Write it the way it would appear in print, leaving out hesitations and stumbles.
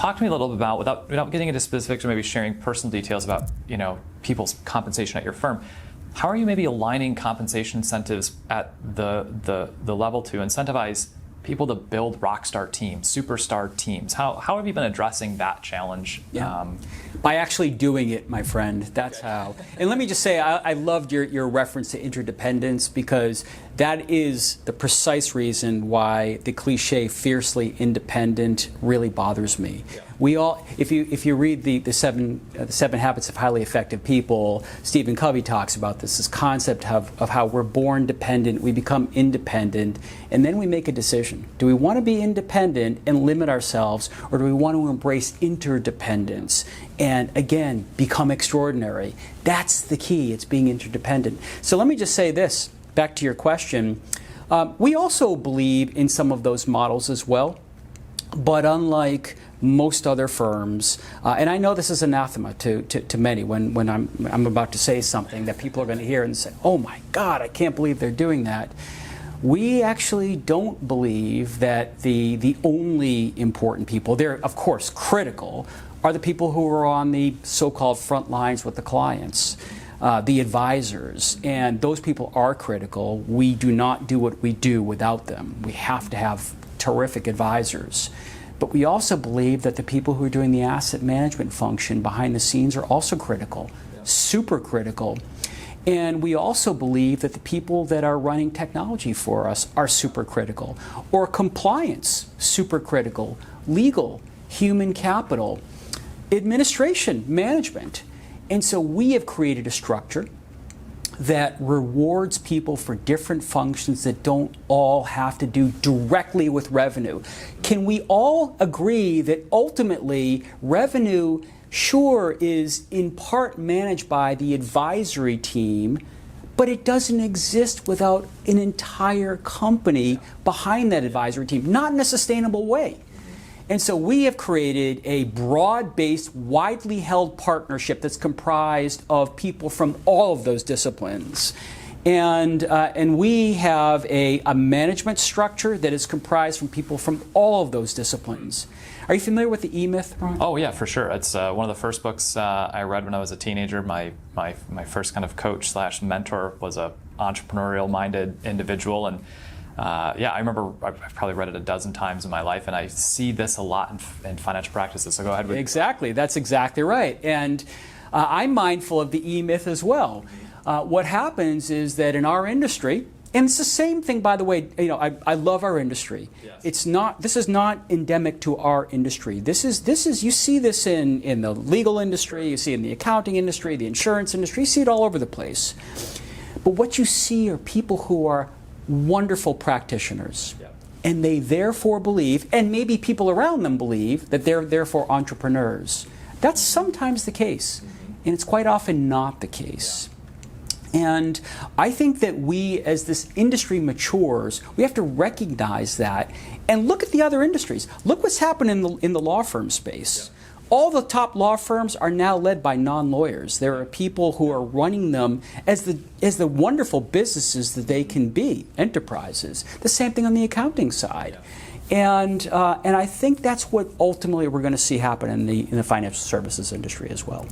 talk to me a little bit about, without getting into specifics or maybe sharing personal details about people's compensation at your firm, how are you maybe aligning compensation incentives at the level to incentivize people to build rockstar teams, superstar teams? How have you been addressing that challenge? Yeah. By actually doing it, my friend. That's how. And let me just say, I loved your reference to interdependence, because that is the precise reason why the cliche "fiercely independent" really bothers me. Yeah. We all, if you read the seven Habits of Highly Effective People, Stephen Covey talks about this concept of how we're born dependent, we become independent, and then we make a decision. Do we want to be independent and limit ourselves, or do we want to embrace interdependence and, again, become extraordinary? That's the key. It's being interdependent. So let me just say this, back to your question. We also believe in some of those models as well, but unlike most other firms, and I know this is anathema to many when I'm about to say something that people are going to hear and say, oh my God, I can't believe they're doing that. We actually don't believe that the only important people, they're of course critical, are the people who are on the so-called front lines with the clients, the advisors, and those people are critical. We do not do what we do without them. We have to have terrific advisors. But we also believe that the people who are doing the asset management function behind the scenes are also critical, super critical. And we also believe that the people that are running technology for us are super critical, or compliance, super critical, legal, human capital, administration, management. And so we have created a structure that rewards people for different functions that don't all have to do directly with revenue. Can we all agree that ultimately revenue, sure, is in part managed by the advisory team, but it doesn't exist without an entire company behind that advisory team, not in a sustainable way. And so we have created a broad-based, widely held partnership that's comprised of people from all of those disciplines. And we have a management structure that is comprised from people from all of those disciplines. Are you familiar with the EMyth, Ron? Oh yeah, for sure. It's one of the first books I read when I was a teenager. My first kind of coach slash mentor was a entrepreneurial-minded individual, and yeah, I remember I've probably read it a dozen times in my life, and I see this a lot in financial practices. So go ahead. Exactly, that's exactly right. And I'm mindful of the EMyth as well. What happens is that in our industry, and it's the same thing, by the way. I love our industry. Yes. It's not. This is not endemic to our industry. This is. You see this in the legal industry. You see it in the accounting industry, the insurance industry. You see it all over the place. But what you see are people who are wonderful practitioners, and they therefore believe, and maybe people around them believe, that they're therefore entrepreneurs. That's sometimes the case, and it's quite often not the case. And I think that we, as this industry matures, we have to recognize that and look at the other industries. Look what's happened in the law firm space. All the top law firms are now led by non-lawyers. There are people who are running them as the wonderful businesses that they can be, enterprises. The same thing on the accounting side. And I think that's what ultimately we're going to see happen in the financial services industry as well.